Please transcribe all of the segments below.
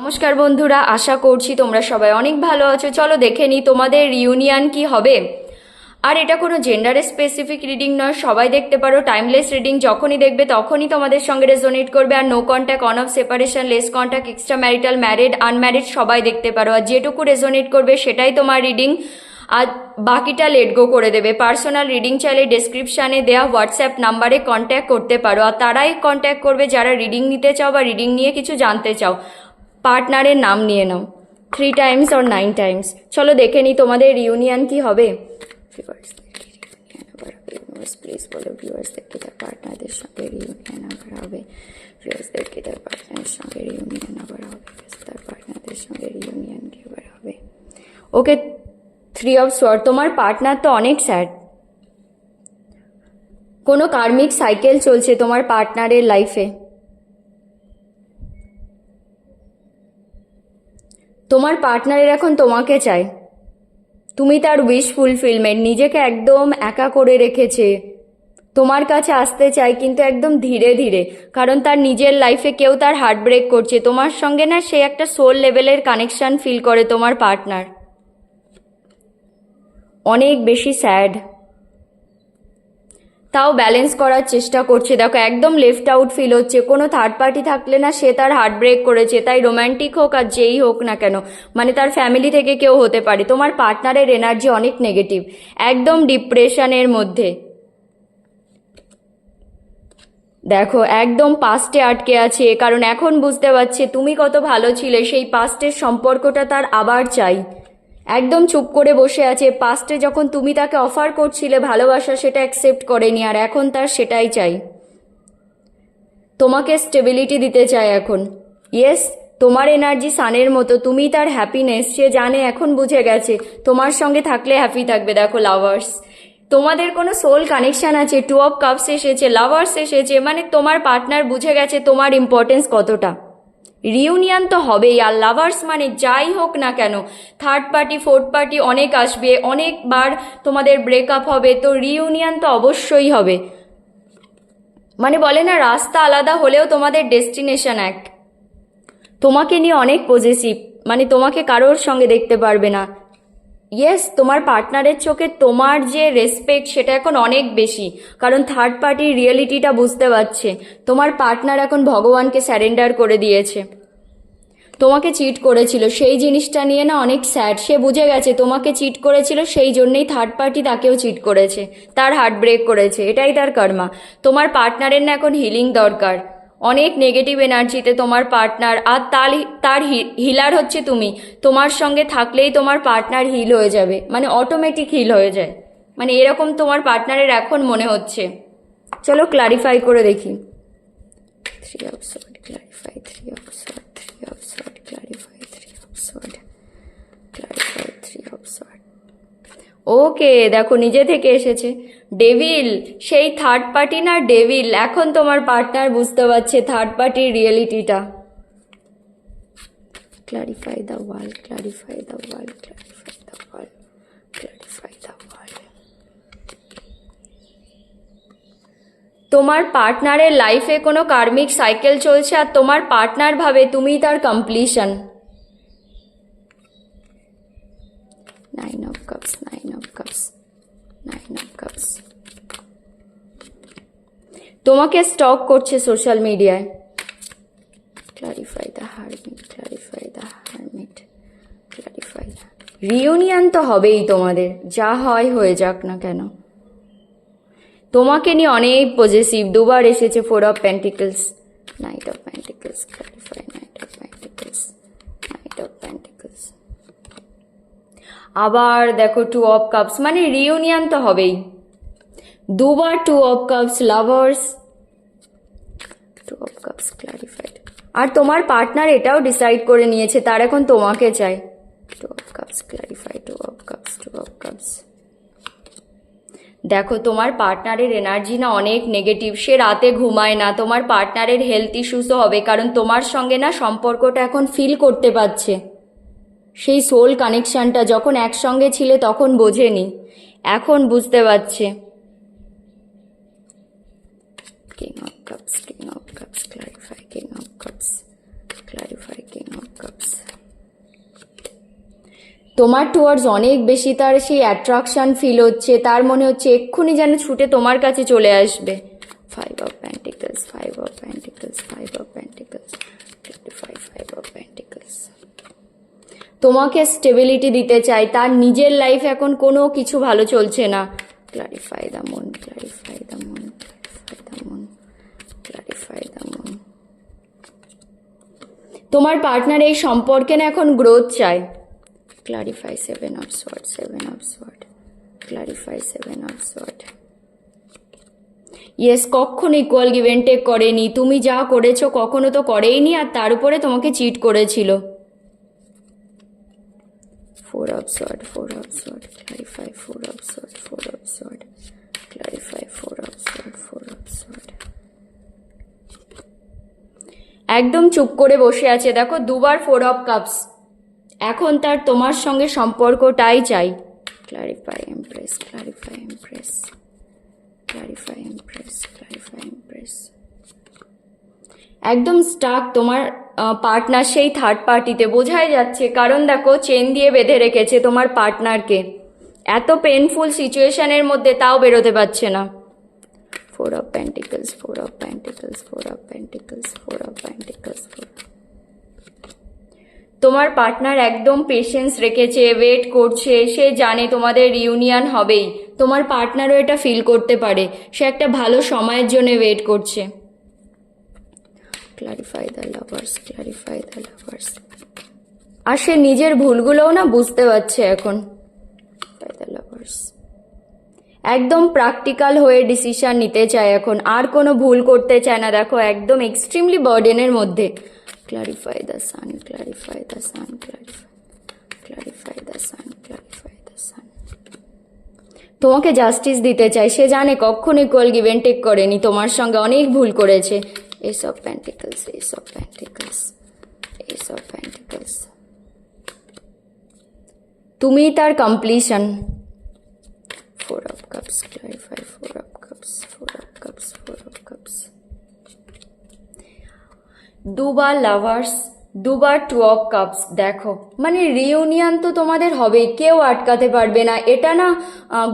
নমস্কার বন্ধুরা, আশা করছি তোমরা সবাই অনেক ভালো আছো। চলো দেখে নিই তোমাদের রিউনিয়ন কি হবে। আর এটা কোনো জেন্ডারে স্পেসিফিক রিডিং নয়, সবাই দেখতে পারো। টাইমলেস রিডিং, যখনই দেখবে তখনই তোমাদের সঙ্গে রেজোনেট করবে। আর no contact, on off separation, less contact, extra marital, married, unmarried সবাই দেখতে পারো। আর যেটুকু রেজোনেট করবে সেটাই তোমার রিডিং, আর বাকিটা লেট গো করে দেবে। পার্সোনাল রিডিং চাইলে ডেসক্রিপশানে দেওয়া হোয়াটসঅ্যাপ নাম্বারে কন্ট্যাক্ট করতে পারো। আর তারাই কন্ট্যাক্ট করবে যারা রিডিং নিতে চাও বা রিডিং নিয়ে কিছু জানতে চাও। পার্টনারের নাম নিয়ে নাও 3 টাইমস আর 9 টাইমস। চলো দেখে নিই তোমাদের রিউনিয়ন কি হবে। প্লিজ বলো ভিউয়ার্সদেরকে তার পার্টনারদের সঙ্গে রিউনিয়ন আবার হবে। ভিউয়ার্সদেরকে তার পার্টনারের সঙ্গে রিউনিয়ন আবার হবে। তার পার্টনারদের সঙ্গে রিউনিয়ন কি আবার হবে। ওকে, 3 অফ সোয়ার্ড। তোমার পার্টনার তো অনেক স্যাড, কোনো কার্মিক সাইকেল চলছে তোমার পার্টনারের লাইফে। তোমার পার্টনারের এখন তোমাকে চাই, তুমি তার উইশ ফুলফিলমেন্ট। নিজেকে একদম একা করে রেখেছে, তোমার কাছে আসতে চাই কিন্তু একদম ধীরে ধীরে, কারণ তার নিজের লাইফে কেউ তার হার্ট ব্রেক করছে। তোমার সঙ্গে না সে একটা সোল লেভেলের কানেকশন ফিল করে তোমার পার্টনার, অনেক বেশি স্যাড, তাও ব্যালেন্স করার চেষ্টা করছে। দেখো একদম লেফট আউট ফিল হচ্ছে। কোনো থার্ড পার্টি থাকলে না সে তার হার্ট ব্রেক করেছে, তাই রোম্যান্টিক হোক আর যেই হোক না কেন, মানে তার ফ্যামিলি থেকে কেউ হতে পারে। তোমার পার্টনারের এনার্জি অনেক নেগেটিভ, একদম ডিপ্রেশনের মধ্যে। দেখো একদম পাস্টে আটকে আছে, কারণ এখন বুঝতে পারছে তুমি কত ভালো ছিলে। সেই পাস্টের সম্পর্কটা তার আবার চাই। একদম চুপ করে বসে আছে। পাস্টে যখন তুমি তাকে অফার করছিলে ভালোবাসা, সেটা অ্যাকসেপ্ট করেনি, আর এখন তার সেটাই চাই। তোমাকে স্টেবিলিটি দিতে চায় এখন। ইয়েস, তোমার এনার্জি সানের মতো, তুমি তার হ্যাপিনেস। সে জানে, এখন বুঝে গেছে তোমার সঙ্গে থাকলে হ্যাপি থাকবে। দেখো লাভার্স, তোমাদের কোনো সোল কানেকশন আছে। 2 অফ কাপস এসেছে, লাভার্স এসেছে, মানে তোমার পার্টনার বুঝে গেছে তোমার ইম্পর্টেন্স কতটা। রিউনিয়ন তো হবেই। আর লাভার্স মানে যাই হোক না কেন, থার্ড পার্টি ফোর্থ পার্টি অনেক আসবে, অনেকবার তোমাদের ব্রেকআপ হবে, তো রিউনিয়ন তো অবশ্যই হবে। মানে বলে না, রাস্তা আলাদা হলেও তোমাদের ডেস্টিনেশন এক। তোমাকে নিয়ে অনেক পজেসিভ, মানে তোমাকে কারোর সঙ্গে দেখতে পারবে না। ইয়েস, তোমার পার্টনারের চোখে তোমার যে রেসপেক্ট সেটা এখন অনেক বেশি, কারণ থার্ড পার্টির রিয়েলিটিটা বুঝতে পারছে। তোমার পার্টনার এখন ভগবানকে স্যারেন্ডার করে দিয়েছে। তোমাকে চিট করেছিল, সেই জিনিসটা নিয়ে না অনেক স্যাড। সে বুঝে গেছে তোমাকে চিট করেছিল, সেই জন্যই থার্ড পার্টি তাকেও চিট করেছে, তার হার্ট ব্রেক করেছে, এটাই তার কর্মা। তোমার পার্টনারের না এখন হিলিং দরকার। অনেক নেগেটিভ এনার্জিতে তোমার পার্টনার, আর তার হিলার হচ্ছে তুমি। তোমার সঙ্গে থাকলেই তোমার পার্টনার হিল হয়ে যাবে, মানে অটোমেটিক হিল হয়ে যায়, মানে এরকম তোমার পার্টনারের এখন মনে হচ্ছে। চলো ক্লারিফাই করে দেখি। 3 of swords, clarify 3 of swords, 3 of swords, clarify 3 of swords, clarify 3 of swords. ওকে, দেখো নিজে থেকে এসেছে ডেভিল। সেই থার্ড পার্টি না ডেভিল। এখন তোমার পার্টনার বুঝতে পারছে থার্ড পার্টির রিয়েলিটিটা। Clarify the world, clarify the world, clarify the world, clarify the world. তোমার পার্টনারের লাইফে কোনো কার্মিক সাইকেল চলছে, আর তোমার পার্টনার ভাবে তুমি তার completion. 9 of cups, 9 of cups, 9 of cups। তোমাকে স্টক করছে সোশ্যাল মিডিয়ায়। Clarify the hermit, clarify the hermit, clarify. Reunion তো হবেই তোমাদের, যা হয় হয়ে যাক না কেন। তোমাকে নিয়ে অনেক পজেসিভ, দুবার এসেছে 4 of pentacles, night of pentacles, clarify night of pentacles, night of pentacles. আবার দেখো 2 অফ কাপস, মানে রিউনিয়ন তো হবেই। দুবার 2 of cups, lovers, 2 of cups, clarified. আর তোমার পার্টনার এটাও ডিসাইড করে নিয়েছে তার এখন তোমাকে চাই। 2 of cups, clarify 2 of cups, 2 of cups. দেখো তোমার পার্টনারের এনার্জি না অনেক নেগেটিভ। সে রাতে ঘুমায় না। তোমার পার্টনারের হেলথ ইস্যুসও হবে, কারণ তোমার সঙ্গে না সম্পর্কটা এখন ফিল করতে পারছে। সেই সোল কানেকশনটা যখন একসঙ্গে ছিলে তখন বোঝেনি, এখন বুঝতে পারছে। King of Cups, King of Cups, clarify King of Cups, clarify King of Cups, তোমার টুয়ার্ডস অনেক বেশি তার সেই অ্যাট্রাকশন ফিল হচ্ছে, তার মনে হচ্ছে এক্ষুনি যেন ছুটে তোমার কাছে চলে আসবে। 5 of Pentacles, 5 of Pentacles, 5 of Pentacles, 5 of Pentacles। তোমাকে স্টেবিলিটি দিতে চাই, তার নিজের লাইফ এখন কোনো কিছু ভালো চলছে না। Clarify the moon, clarify the moon, clarify the moon, clarify the moon. তোমার পার্টনার এই সম্পর্কে না এখন গ্রোথ চায়। Clarify 7 of Swords, 7 of Swords, clarify 7 of Swords। Yes, কখনো ইকুয়াল গিভ এন্ড টেক করেনি, তুমি যা করেছো কখনো তো করেইনি, আর তার উপরে তোমাকে চিট করেছিল। 4 of Swords, 4 of Swords, clarify 4 of Swords, 4 of Swords, clarify 4 of Swords, 4 of Swords। একদম চুপ করে বসে আছে, দেখো দুবার 4 of Cups। এখন তার তোমার সঙ্গে সম্পর্কটাই চাই। Clarify empress, clarify empress, clarify empress, clarify empress. একদম স্টাক তোমার পার্টনার সেই থার্ড পার্টিতে, বোঝাই যাচ্ছে, কারণ দেখো চেন দিয়ে বেঁধে রেখেছে তোমার পার্টনারকে এত পেনফুল সিচুয়েশনের মধ্যে, তাও বেরোতে পারছে না। 4 of Pentacles, 4 of Pentacles, 4 of Pentacles, 4 of Pentacles, 4। তোমার পার্টনার একদম পেশেন্স রেখেছে, ওয়েট করছে, সে জানে তোমাদের রিউনিয়ন হবেই। তোমার পার্টনারও এটা ফিল করতে পারে, সে একটা ভালো সময়ের জন্য ওয়েট করছে। Clarify the lovers, clarify the lovers. আর সে নিজের ভুলগুলোও না বুঝতে পারছে এখন। দ্য লাভার্স একদম প্র্যাকটিক্যাল হয়ে ডিসিশন নিতে চায় এখন, আর কোনো ভুল করতে চায় না। দেখো একদম এক্সট্রিমলি বার্ডেনের মধ্যে। Clarify the sun, clarify the sun, clarify, clarify the sun, clarify the sun. তোমাকে জাস্টিস দিতে চাই, সে জানে কখনো ইকুয়াল গিভ এন্ড টেক করেনি, তোমার সঙ্গে অনেক ভুল করেছে। Ace of Pentacles, Ace of Pentacles, Ace of Pentacles। তুমি তার completion. 4 of Cups, clarify 4 of Cups, 4 of Cups, 4 of Cups। দুবার লাভার্স, দুবার 2 of Cups। দেখো মানে রিউনিয়ন তো তোমাদের হবে, কেউ আটকাতে পারবে না। এটা না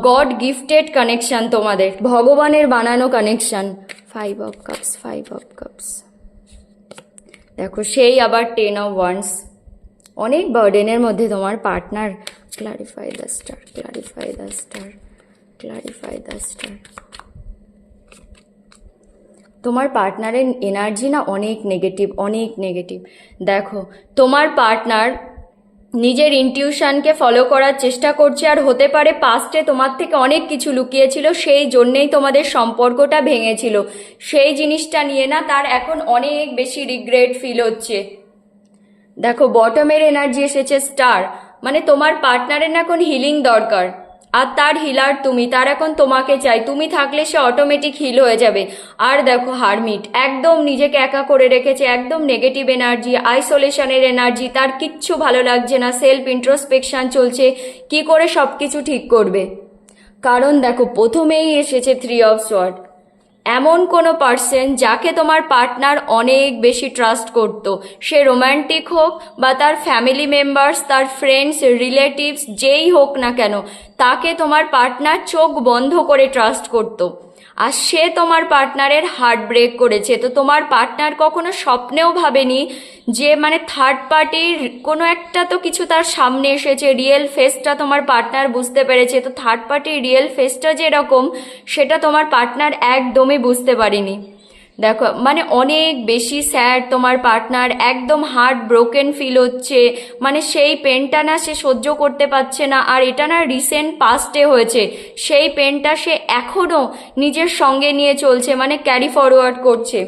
গড গিফটেড কানেকশন, তোমাদের ভগবানের বানানো connection. 5 of Cups, 5 of Cups। দেখো সেই আবার 10 of Wands। অনেক বার্ডেনের মধ্যে তোমার partner. Clarify the star, clarify the star, clarify the star. তোমার পার্টনারের এনার্জি না অনেক নেগেটিভ, অনেক নেগেটিভ। দেখো তোমার পার্টনার নিজের ইনটিউশনকে ফলো করার চেষ্টা করছে, আর হতে পারে পাস্টে তোমার থেকে অনেক কিছু লুকিয়েছিল, সেই জন্যেই তোমাদের সম্পর্কটা ভেঙেছিল। সেই জিনিসটা নিয়ে না তার এখন অনেক বেশি রিগ্রেট ফিল হচ্ছে। দেখো বটমের এনার্জি এসেছে স্টার, মানে তোমার পার্টনারের না এখন হিলিং দরকার, আর তার হিলার তুমি, তার এখন তোমাকে চাই। তুমি থাকলে সে অটোমেটিক হিল হয়ে যাবে। আর দেখো হারমিট একদম নিজেকে একা করে রেখেছে, একদম নেগেটিভ এনার্জি, আইসোলেশনের এনার্জি, তার কিচ্ছু ভালো লাগছে না, সেলফ ইন্ট্রোস্পেকশন চলছে, কি করে সব কিছু ঠিক করবে। কারণ দেখো প্রথমেই এসেছে 3 of Swords। এমন কোনো পার্সন যাকে তোমার পার্টনার অনেক বেশি ট্রাস্ট করত, সে রোম্যান্টিক হোক বা তার ফ্যামিলি মেম্বার্স, তার ফ্রেন্ডস, রিলেটিভস, যেই হোক না কেন, তাকে তোমার পার্টনার চোখ বন্ধ করে ট্রাস্ট করত, আর সে তোমার পার্টনারের হার্ট ব্রেক করেছে। তো তোমার পার্টনার কখনো স্বপ্নেও ভাবেনি যে মানে থার্ড পার্টির কোনো একটা তো কিছু তার সামনে এসেছে, রিয়েল ফেসটা তোমার পার্টনার বুঝতে পেরেছে। তো থার্ড পার্টির রিয়েল ফেসটা যেরকম, সেটা তোমার পার্টনার একদমই বুঝতে পারেনি। দেখো মানে অনেক বেশি স্যাড তোমার পার্টনার, একদম হার্ট ব্রোকেন ফিল হচ্ছে, মানে সেই পেনটা না সে সহ্য করতে পারছে না। আর এটা না রিসেন্ট পাস্টে হয়েছে, সেই পেনটা সে এখনও নিজের সঙ্গে নিয়ে চলছে, মানে ক্যারি ফরওয়ার্ড করছে।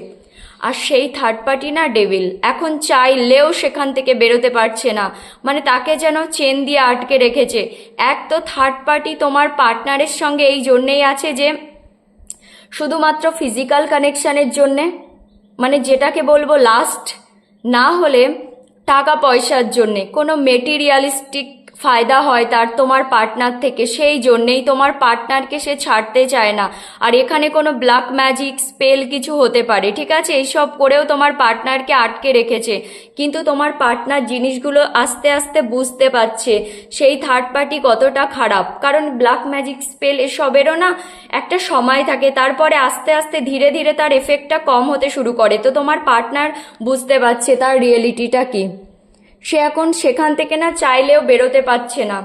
আর সেই থার্ড পার্টি না ডেভিল, এখন চাইলেও সেখান থেকে বেরোতে পারছে না, মানে তাকে যেন চেন দিয়ে আটকে রেখেছে। এক তো থার্ড পার্টি তোমার পার্টনারের সঙ্গে এই জন্যেই আছে যে শুধুমাত্র ফিজিক্যাল কানেকশানের জন্যে, মানে যেটাকে বলবো লাস্ট, না হলে টাকা পয়সার জন্যে, কোনো মেটেরিয়ালিস্টিক ফায়দা হয় তার তোমার পার্টনার থেকে, সেই জন্যেই তোমার পার্টনারকে সে ছাড়তে চায় না। আর এখানে কোনো ব্ল্যাক ম্যাজিক স্পেল কিছু হতে পারে, ঠিক আছে, এইসব করেও তোমার পার্টনারকে আটকে রেখেছে। কিন্তু তোমার পার্টনার জিনিসগুলো আস্তে আস্তে বুঝতে পারছে সেই থার্ড পার্টি কতটা খারাপ। কারণ ব্ল্যাক ম্যাজিক স্পেল এসবেরও না একটা সময় থাকে, তারপরে আস্তে আস্তে ধীরে ধীরে তার এফেক্টটা কম হতে শুরু করে। তো তোমার পার্টনার বুঝতে পারছে তার রিয়েলিটিটা কি, সে এখন সেখান থেকে না চাইলেও বেরোতে পারছে না।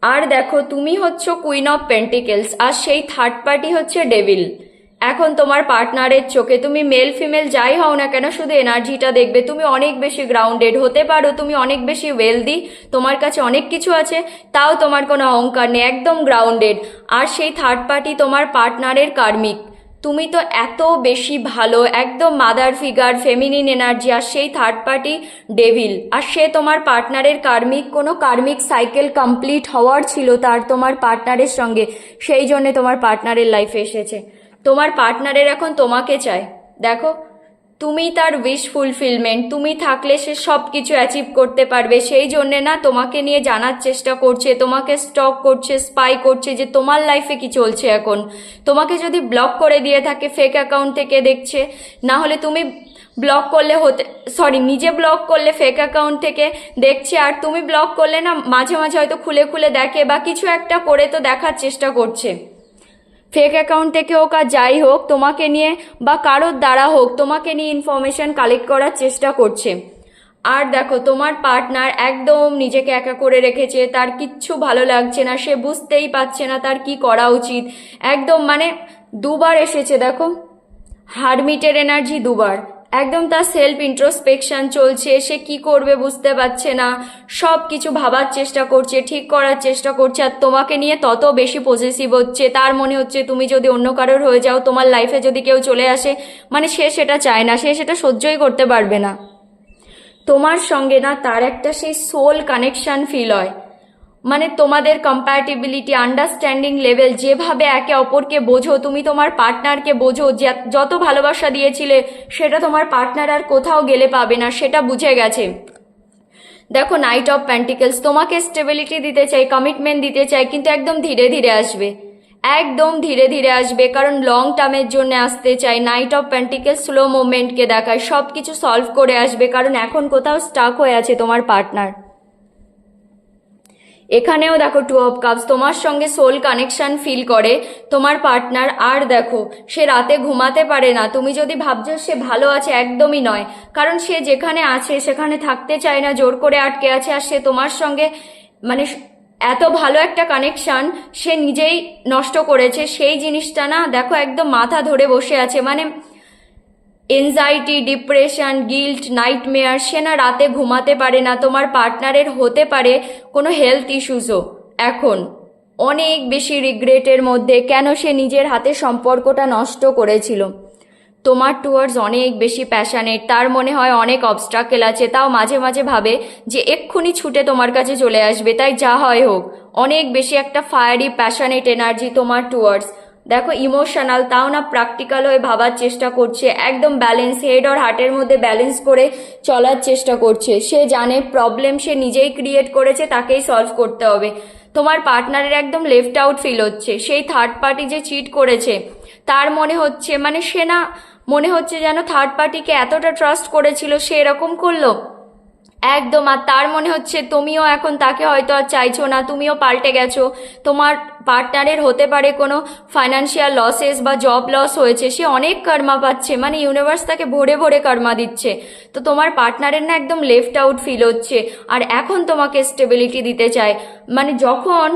আর দেখো, তুমি হচ্ছ কুইন অফ পেন্টিকেলস, আর সেই থার্ড পার্টি হচ্ছে ডেভিল। এখন তোমার পার্টনারের চোখে তুমি মেল ফিমেল যাই হও না কেন, শুধু এনার্জিটা দেখবে তুমি অনেক বেশি গ্রাউন্ডেড হতে পারো, তুমি অনেক বেশি ওয়েলদি, তোমার কাছে অনেক কিছু আছে, তাও তোমার কোনো অহংকার নেই, একদম গ্রাউন্ডেড। আর সেই থার্ড পার্টি তোমার পার্টনারের কার্মিক। তুমি তো এত বেশি ভালো, একদম মাদার ফিগার, ফেমিনিন এনার্জি, আর সেই থার্ড পার্টি ডেভিল, আর সে তোমার পার্টনারের কার্মিক। কোনো কার্মিক সাইকেল কমপ্লিট হওয়ার ছিল তার তোমার পার্টনারের সঙ্গে, সেই জন্য তোমার পার্টনারের লাইফে এসেছে। তোমার পার্টনারের এখন তোমাকে চায়। দেখো, তুমি তার উইশ ফুলফিলমেন্ট, তুমি থাকলে সে সব কিছু অ্যাচিভ করতে পারবে, সেই জন্যে না তোমাকে নিয়ে জানার চেষ্টা করছে, তোমাকে স্টক করছে, স্পাই করছে যে তোমার লাইফে কি চলছে এখন। তোমাকে যদি ব্লক করে দিয়ে থাকে ফেক অ্যাকাউন্ট থেকে দেখছে, না হলে তুমি ব্লক করলে নিজে ব্লক করলে ফেক অ্যাকাউন্ট থেকে দেখছে, আর তুমি ব্লক করলে না মাঝে মাঝে হয়তো খুলে খুলে দেখে বা কিছু একটা করে তো দেখার চেষ্টা করছে। ফেক অ্যাকাউন্ট থেকে হোক আর যাই হোক, তোমাকে নিয়ে বা কারোর দ্বারা হোক তোমাকে নিয়ে ইনফরমেশন কালেক্ট করার চেষ্টা করছে। আর দেখো, তোমার পার্টনার একদম নিজেকে একা করে রেখেছে, তার কিচ্ছু ভালো লাগছে না, সে বুঝতেই পারছে না তার কি করা উচিত। একদম মানে দুবার এসেছে, দেখো হারমিটের এনার্জি দুবার, একদম তার সেলফ ইন্ট্রোস্পেকশন চলছে, সে কি করবে বুঝতে পারছে না, সব কিছু ভাবার চেষ্টা করছে, ঠিক করার চেষ্টা করছে, আর তোমাকে নিয়ে তত বেশি পজেসিভ হচ্ছে। তার মনে হচ্ছে তুমি যদি অন্য কারোর হয়ে যাও, তোমার লাইফে যদি কেউ চলে আসে, মানে সে সেটা চায় না, সে সেটা সহ্যই করতে পারবে না। তোমার সঙ্গে না তার একটা সেই সোল কানেকশন ফিল হয়, মানে তোমাদের কম্প্যাটিবিলিটি, আন্ডারস্ট্যান্ডিং লেভেল, যেভাবে একে অপরকে বোঝো, তুমি তোমার পার্টনারকে বোঝো, যত ভালোবাসা দিয়েছিলে সেটা তোমার পার্টনার আর কোথাও গেলে পাবে না, সেটা বুঝে গেছে। দেখো, নাইট অফ পেন্টিকেলস তোমাকে স্টেবিলিটি দিতে চাই, কমিটমেন্ট দিতে চাই, কিন্তু একদম ধীরে ধীরে আসবে, একদম ধীরে ধীরে আসবে, কারণ লং টার্মের জন্য আসতে চাই। নাইট অফ পেন্টিকেলস স্লো মুভমেন্টকে দেখায়, সব কিছু সলভ করে আসবে, কারণ এখন কোথাও স্টাক হয়ে আছে তোমার পার্টনার। এখানেও দেখো টু অফ কাপস, তোমার সঙ্গে সোল কানেকশন ফিল করে তোমার পার্টনার। আর দেখো, সে রাতে ঘুমাতে পারে না, তুমি যদি ভাবছো সে ভালো আছে, একদমই নয়, কারণ সে যেখানে আছে সেখানে থাকতে চায় না, জোর করে আটকে আছে। আর সে তোমার সঙ্গে মানে এত ভালো একটা কানেকশন সে নিজেই নষ্ট করেছে, সেই জিনিসটা না দেখো একদম মাথা ধরে বসে আছে, মানে এনজাইটি, ডিপ্রেশন, গিল্ট, নাইটমেয়ার, সে না রাতে ঘুমাতে পারে না। তোমার পার্টনারের হতে পারে কোনো হেলথ ইস্যুসও, এখন অনেক বেশি রিগ্রেটের মধ্যে, কেন সে নিজের হাতে সম্পর্কটা নষ্ট করেছিল। তোমার টুয়ার্ডস অনেক বেশি প্যাশনেট, তার মনে হয় অনেক অবস্ট্রাকেল আছে, তাও মাঝে মাঝে ভাবে যে এক্ষুনি ছুটে তোমার কাছে চলে আসবে, তাই যা হয় হোক। অনেক বেশি একটা ফায়ারি প্যাশনেট এনার্জি তোমার টুয়ার্ডস। দেখো, ইমোশনাল, তাও না প্র্যাকটিক্যাল হয়ে ভাবার চেষ্টা করছে, একদম ব্যালেন্স, হেড আর হার্টের মধ্যে ব্যালেন্স করে চলার চেষ্টা করছে। সে জানে প্রবলেম সে নিজেই ক্রিয়েট করেছে, তাকেই সলভ করতে হবে। তোমার পার্টনারের একদম লেফট আউট ফিল হচ্ছে, সেই থার্ড পার্টি যে চিট করেছে তার মনে হচ্ছে, মানে সে না মনে হচ্ছে যেন থার্ড পার্টিকে এতটা ট্রাস্ট করেছিল সে এরকম করলো একদম। আর তার মনে হচ্ছে তুমিও এখন তাকে হয়তো আর চাইছো না, তুমিও পাল্টে গেছো। তোমার পার্টনারের হতে পারে কোনো ফাইন্যান্সিয়াল লসেস বা জব লস হয়েছে, সে অনেক কর্মা পাচ্ছে, মানে ইউনিভার্স তাকে ভরে ভরে কর্মা দিচ্ছে। তো তোমার পার্টনারের না একদম লেফট আউট ফিল হচ্ছে, আর এখন তোমাকে স্টেবিলিটি দিতে চায়। মানে যখন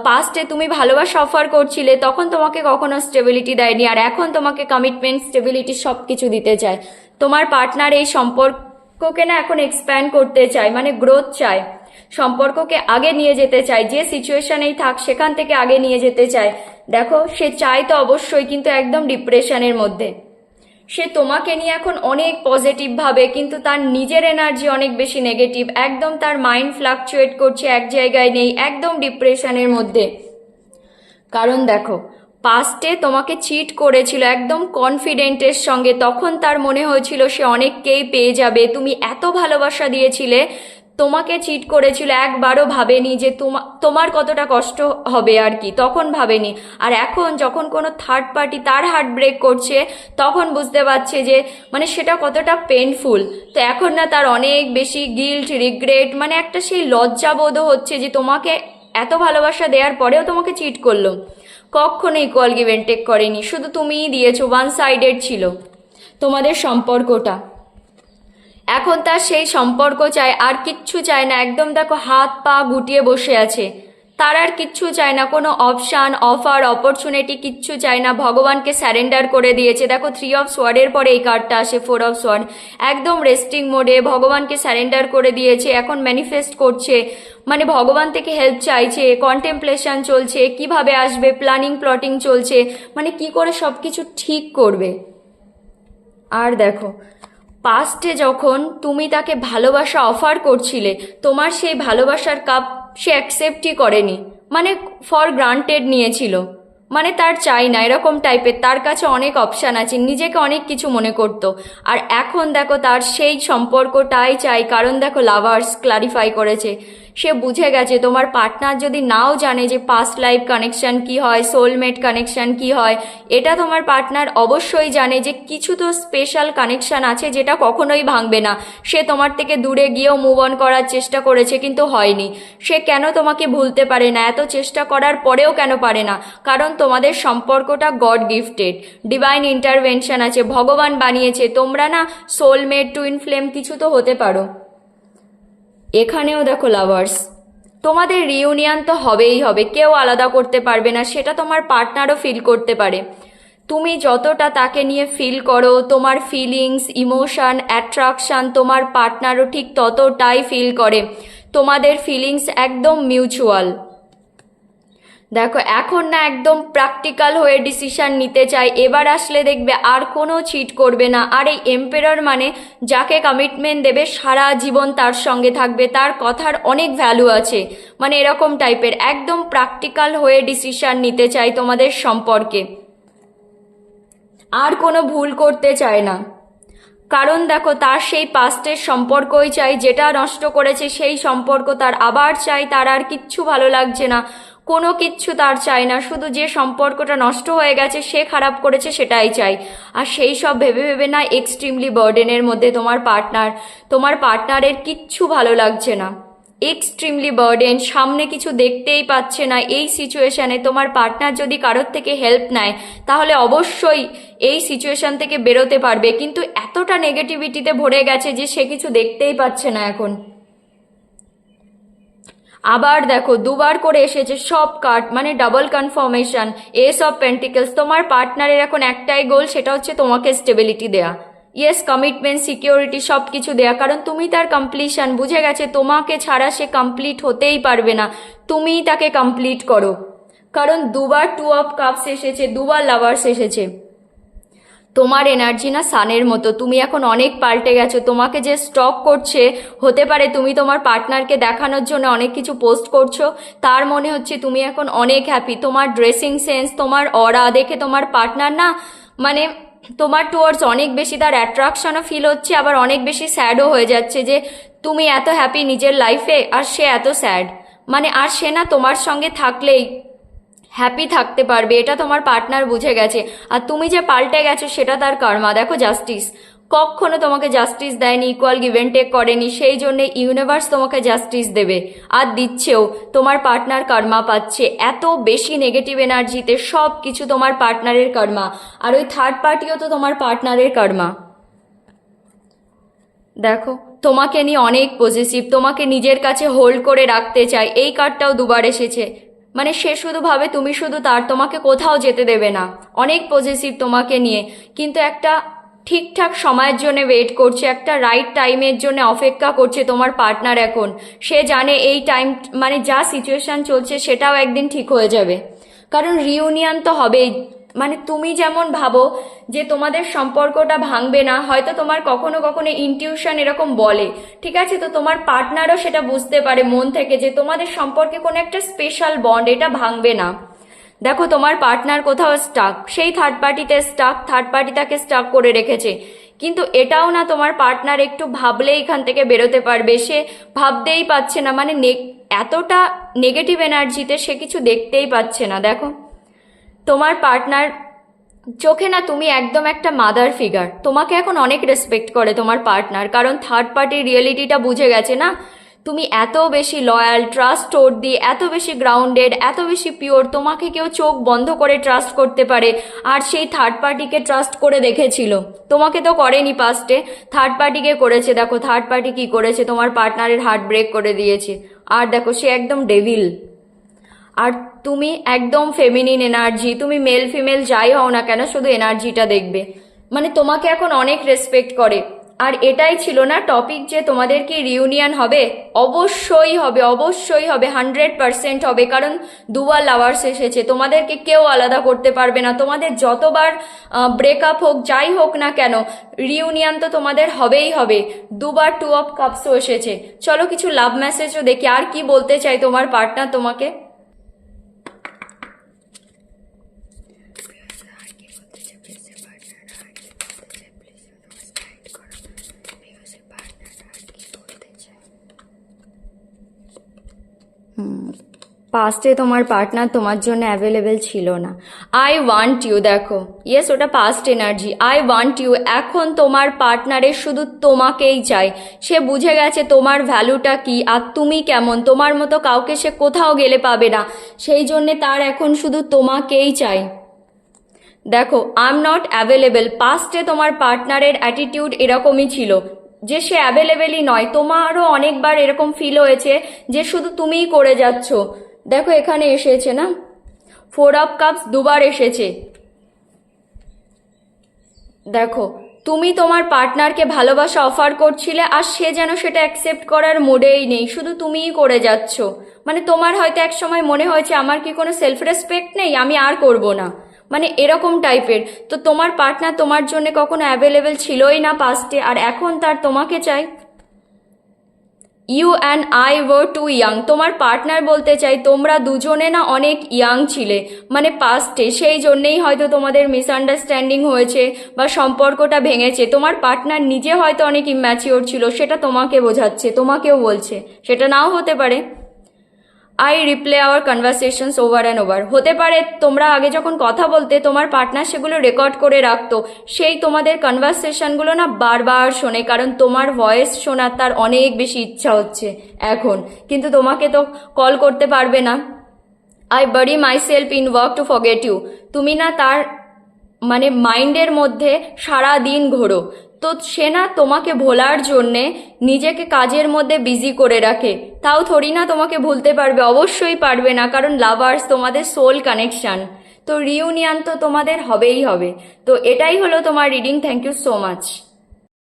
পাস্টে তুমি ভালোবাসা অফার করছিলে তখন তোমাকে কখনো স্টেবিলিটি দেয়নি, আর এখন তোমাকে কমিটমেন্ট, স্টেবিলিটি সব কিছু দিতে চায়। তোমার পার্টনার এই সম্পর্ককে না এখন এক্সপ্যান্ড করতে চায়, মানে গ্রোথ চায়, সম্পর্ককে আগে নিয়ে যেতে চায়, যে সিচুয়েশনেই থাক সেখান থেকে আগে নিয়ে যেতে চায়। দেখো, সে চায় তো অবশ্যই, কিন্তু একদম ডিপ্রেশনের মধ্যে। সে তোমাকে নিয়ে এখন অনেক পজিটিভ ভাবে, কিন্তু তার নিজের এনার্জি অনেক বেশি নেগেটিভ, একদম তার মাইন্ড ফ্লাকচুয়েট করছে, এক জায়গায় নেই, একদম ডিপ্রেশনের মধ্যে। কারণ দেখো, পাস্টে তোমাকে চিট করেছিল একদম কনফিডেন্টের সঙ্গে, তখন তার মনে হয়েছিল সে অনেককেই পেয়ে যাবে, তুমি এত ভালোবাসা দিয়েছিলে, তোমাকে চিট করেছিল, একবারও ভাবেনি যে তোমার কতটা কষ্ট হবে আর কি, তখন ভাবেনি। আর এখন যখন কোনো থার্ড পার্টি তার হার্ট ব্রেক করছে, তখন বুঝতে পারছে যে মানে সেটা কতটা পেনফুল। তো এখন না তার অনেক বেশি গিল্ট, রিগ্রেট, মানে একটা সেই লজ্জাবোধও হচ্ছে যে তোমাকে এত ভালোবাসা দেওয়ার পরেও তোমাকে চিট করলো। কখনো ইকুয়াল গিভ এন্ড টেক করেনি, শুধু তুমিই দিয়েছো, ওয়ান সাইডেড ছিল তোমাদের সম্পর্কটা। এখন তার সেই সম্পর্ক চায়, আর কিচ্ছু চায় না, একদম দেখো হাত পা গুটিয়ে বসে আছে। তার আর কিচ্ছু চায় না, কোনো অপশান, অফার, অপরচুনিটি কিচ্ছু চায় না, ভগবানকে স্যারেন্ডার করে দিয়েছে। দেখো 3 অফ সোয়ার্ডের পরে এই কার্ডটা আসে, 4 অফ সোয়ার্ড, একদম রেস্টিং মোডে ভগবানকে স্যারেন্ডার করে দিয়েছে। এখন ম্যানিফেস্ট করছে, মানে ভগবান থেকে হেল্প চাইছে, কন্টেম্পলেশন চলছে, কিভাবে আসবে, প্ল্যানিং প্লটিং চলছে, মানে কি করে সব কিছু ঠিক করবে। আর দেখো পাস্টে যখন তুমি তাকে ভালোবাসা অফার করছিলে, তোমার সেই ভালোবাসার কাপ সে অ্যাকসেপ্টই করেনি, মানে ফর গ্রান্টেড নিয়েছিল, মানে তার চাই না এরকম টাইপের। তার কাছে অনেক অপশান আছে, নিজেকে অনেক কিছু মনে করতো। আর এখন দেখো তার সেই সম্পর্কটাই চাই, কারণ দেখো লাভার্স ক্লারিফাই করেছে, সে বুঝে গেছে তোমার পার্টনার যদি নাও জানে যে পাস্ট লাইফ কানেকশন কি হয়, সোলমেট কানেকশন কি হয়, এটা তোমার পার্টনার অবশ্যই জানে যে কিছু তো স্পেশাল কানেকশন আছে যেটা কখনোই ভাঙবে না। সে তোমার থেকে দূরে গিয়েও মুভ অন করার চেষ্টা করেছে কিন্তু হয়নি। সে কেন তোমাকে ভুলতে পারে না, এত চেষ্টা করার পরেও কেন পারে না? কারণ তোমাদের সম্পর্কটা গড গিফটেড, ডিভাইন ইন্টারভেনশন আছে, ভগবান বানিয়েছে। তোমরা না সোলমেট, টুইন ফ্লেম কিছু তো হতে পারো। এখানেও দেখো লাভার্স, তোমাদের রিউনিয়ন তো হবেই হবে, কেউ আলাদা করতে পারবে না, সেটা তোমার পার্টনারও ফিল করতে পারে। তুমি যতটা তাকে নিয়ে ফিল করো, তোমার ফিলিংস, ইমোশন, অ্যাট্রাকশন, তোমার পার্টনারও ঠিক ততটাই ফিল করে। তোমাদের ফিলিংস একদম মিউচুয়াল। দেখো এখন না একদম প্র্যাকটিক্যাল হয়ে ডিসিশন নিতে চাই, এবার আসলে দেখবে আর কোনো চিট করবে না। আর এই এম্পেরর মানে যাকে কমিটমেন্ট দেবে সারা জীবন তার সঙ্গে থাকবে, তার কথার অনেক ভ্যালু আছে, মানে এরকম টাইপের একদম প্র্যাকটিক্যাল হয়ে ডিসিশন নিতে চাই তোমাদের সম্পর্কে, আর কোনো ভুল করতে চায় না। কারণ দেখো তার সেই পাস্টের সম্পর্কই চাই, যেটা নষ্ট করেছে সেই সম্পর্ক তার আবার চাই, তার আর কিচ্ছু ভালো লাগছে না, কোনো কিচ্ছু তার চাই না, শুধু যে সম্পর্কটা নষ্ট হয়ে গেছে সে খারাপ করেছে সেটাই চাই। আর সেই সব ভেবে ভেবে না এক্সট্রিমলি বার্ডেনের মধ্যে তোমার পার্টনারের কিচ্ছু ভালো লাগছে না, এক্সট্রিমলি বার্ডেন, সামনে কিছু দেখতেই পাচ্ছে না। এই সিচুয়েশানে তোমার পার্টনার যদি কারোর থেকে হেল্প নেয় তাহলে অবশ্যই এই সিচুয়েশান থেকে বেরোতে পারবে, কিন্তু এতটা নেগেটিভিটিতে ভরে গেছে যে সে কিছু দেখতেই পাচ্ছে না এখন। আবার দেখো দুবার করে এসেছে সব কার্ড, মানে double confirmation, S of pentacles. তোমার পার্টনারের এখন একটাই গোল, সেটা হচ্ছে তোমাকে স্টেবিলিটি দেয়া, ইয়েস, কমিটমেন্ট, সিকিউরিটি, সব কিছু দেয়া, কারণ তুমি তার কমপ্লিশন। বুঝে গেছে তোমাকে ছাড়া সে কমপ্লিট হতেই পারবে না, তুমিই তাকে কমপ্লিট করো। কারণ দুবার 2 অফ কাপস এসেছে, দুবার লাভার্স এসেছে। তোমার এনার্জি না সানের মতো, তুমি এখন অনেক পাল্টে গেছো। তোমাকে যে স্টক করছে, হতে পারে তুমি তোমার পার্টনারকে দেখানোর জন্য অনেক কিছু পোস্ট করছো, তার মনে হচ্ছে তুমি এখন অনেক হ্যাপি। তোমার ড্রেসিং সেন্স, তোমার অরা দেখে তোমার পার্টনার না মানে তোমার টুয়ার্ডস অনেক বেশি তার অ্যাট্রাকশনও ফিল হচ্ছে, আবার অনেক বেশি স্যাডও হয়ে যাচ্ছে যে তুমি এত হ্যাপি নিজের লাইফে আর সে এত স্যাড, মানে আর সে না তোমার সঙ্গে থাকলেই হ্যাপি থাকতে পারবে, এটা তোমার পার্টনার বুঝে গেছে। আর তুমি যে পাল্টে গেছো সেটা তার কর্মা। দেখো জাস্টিস, কখনো তোমাকে জাস্টিস দেয়নি, ইকুয়াল গিভ এন্ড টেক করেনি, সেই জন্যে ইউনিভার্স তোমাকে জাস্টিস দেবে, আর দিচ্ছেও। তোমার পার্টনার কর্মা পাচ্ছে, এত বেশি নেগেটিভ এনার্জিতে সব কিছু তোমার পার্টনারের কর্মা। আর ওই থার্ড পার্টিও তো তোমার পার্টনারের কর্মা। দেখো তোমাকে নিয়ে অনেক পজিটিভ, তোমাকে নিজের কাছে হোল্ড করে রাখতে চাই, এই কার্ডটাও দুবার এসেছে, মানে সে শুধু ভাবে তুমি শুধু তার, তোমাকে কোথাও যেতে দেবে না, অনেক পজিটিভ তোমাকে নিয়ে। কিন্তু একটা ঠিকঠাক সময়ের জন্য ওয়েট করছে, একটা রাইট টাইমের জন্য অপেক্ষা করছে তোমার পার্টনার। এখন সে জানে এই টাইম, মানে যা সিচুয়েশন চলছে সেটাও একদিন ঠিক হয়ে যাবে, কারণ রিউনিয়ন তো হবেই। মানে তুমি যেমন ভাবো যে তোমাদের সম্পর্কটা ভাঙবে না, হয়তো তোমার কখনো কখনো ইনটিউশন এরকম বলে, ঠিক আছে, তো তোমার পার্টনারও সেটা বুঝতে পারে মন থেকে যে তোমাদের সম্পর্কে কোনো একটা স্পেশাল বন্ড, এটা ভাঙবে না। দেখো তোমার পার্টনার কোথাও স্টাক, সেই থার্ড পার্টিতে স্টাক, থার্ড পার্টি তাকে স্টাক করে রেখেছে, কিন্তু এটাও না তোমার পার্টনার একটু ভাবলে এখান থেকে বেরোতে পারবে, সে ভাবতেই পারছে না, মানে এতটা নেগেটিভ এনার্জিতে সে কিছু দেখতেই পাচ্ছে না। দেখো তোমার পার্টনার চোখে না তুমি একদম একটা মাদার ফিগার, তোমাকে এখন অনেক রেসপেক্ট করে তোমার পার্টনার, কারণ থার্ড পার্টির রিয়েলিটিটা বুঝে গেছে না, তুমি এত বেশি লয়াল, ট্রাস্ট দিয়ে এত বেশি গ্রাউন্ডেড, এত বেশি পিওর, তোমাকে কেউ চোখ বন্ধ করে ট্রাস্ট করতে পারে। আর সেই থার্ড পার্টিকে ট্রাস্ট করে দেখেছিল, তোমাকে তো করেনি পাস্টে, থার্ড পার্টিকে করেছে। দেখো থার্ড পার্টি কি করেছে, তোমার পার্টনারের হার্ট ব্রেক করে দিয়েছে। আর দেখো সে একদম ডেভিল, আর তুমি একদম ফেমিনিন এনার্জি, তুমি মেল ফিমেল যাই হও না কেন শুধু এনার্জিটা দেখবে, মানে তোমাকে এখন অনেক রেসপেক্ট করে। আর এটাই ছিল না টপিক যে তোমাদের কি রিউনিয়ন হবে, অবশ্যই হবে, অবশ্যই হবে, 100% হবে, কারণ দুবার লাভার্স এসেছে, তোমাদেরকে কেউ আলাদা করতে পারবে না, তোমাদের যতবার ব্রেকআপ হোক যাই হোক না কেন রিউনিয়ন তো তোমাদের হবেই হবে। দুবার 2 অফ কাপসও এসেছে। চলো কিছু লাভ মেসেজও দেখি, আর কি বলতে চাই তোমার পার্টনার তোমাকে। পাস্টে তোমার পার্টনার তোমার জন্য অ্যাভেলেবেল ছিল না। আই ওয়ান্ট ইউ, দেখো ইয়েস ওটা past energy. I want you, এখন তোমার পার্টনারের শুধু তোমাকেই চাই, সে বুঝে গেছে তোমার ভ্যালুটা কি আর তুমি কেমন, তোমার মতো কাউকে সে কোথাও গেলে পাবে না, সেই জন্যে তার এখন শুধু তোমাকেই চাই। দেখো আই এম নট অ্যাভেলেবেল, পাস্টে তোমার পার্টনারের অ্যাটিটিউড এরকমই ছিল যে সে অ্যাভেলেবেলই নয়। তোমারও অনেকবার এরকম ফিল হয়েছে যে শুধু তুমিই করে যাচ্ছ। দেখো এখানে এসেছে না 4 অফ কাপস, দুবার এসেছে। দেখো তুমি তোমার পার্টনারকে ভালোবাসা অফার করছিলে আর সে যেন সেটা অ্যাকসেপ্ট করার মুডেই নেই, শুধু তুমিই করে যাচ্ছ। মানে তোমার হয়তো এক সময় মনে হয়েছে আমার কি কোনো সেলফ রেসপেক্ট নেই, আমি আর করব না, মানে এরকম টাইপের। তো তোমার পার্টনার তোমার জন্য কখনো অ্যাভেলেবেল ছিলই না পাস্টে, আর এখন তার তোমাকে চাই। You and I were too young, তোমার পার্টনার বলতে চাই তোমরা দুজনে না অনেক ইয়াং ছিলে, মানে পাস্টে, সেই জন্যেই হয়তো তোমাদের মিসআন্ডারস্ট্যান্ডিং হয়েছে বা সম্পর্কটা ভেঙেছে। তোমার পার্টনার নিজে হয়তো অনেক ইম্যাচিওর ছিল, সেটা তোমাকে বোঝাচ্ছে, তোমাকেও বলছে, সেটা নাও হতে পারে। I replay our conversations over and over, হতে পারে তোমরা আগে যখন কথা বলতে তোমার পার্টনার সেগুলো রেকর্ড করে রাখতো, সেই তোমাদের কনভারসেশনগুলো না বারবার শোনে, কারণ তোমার ভয়েস শোনার তার অনেক বেশি ইচ্ছা হচ্ছে এখন, কিন্তু তোমাকে তো কল করতে পারবে না। I bury myself in work to forget you, তুমি না তার মানে মাইন্ডের মধ্যে সারা দিন ঘোরো, তো সে না তোমাকে ভোলার জন্যে নিজেকে কাজের মধ্যে বিজি করে রাখে, তাও থোড়ি না তোমাকে ভুলতে পারবে, অবশ্যই পারবে না, কারণ লাভার্স তোমাদের সোল কানেকশন, তো রিউনিয়ন তো তোমাদের হবেই হবে। তো এটাই হলো তোমার reading. Thank you so much.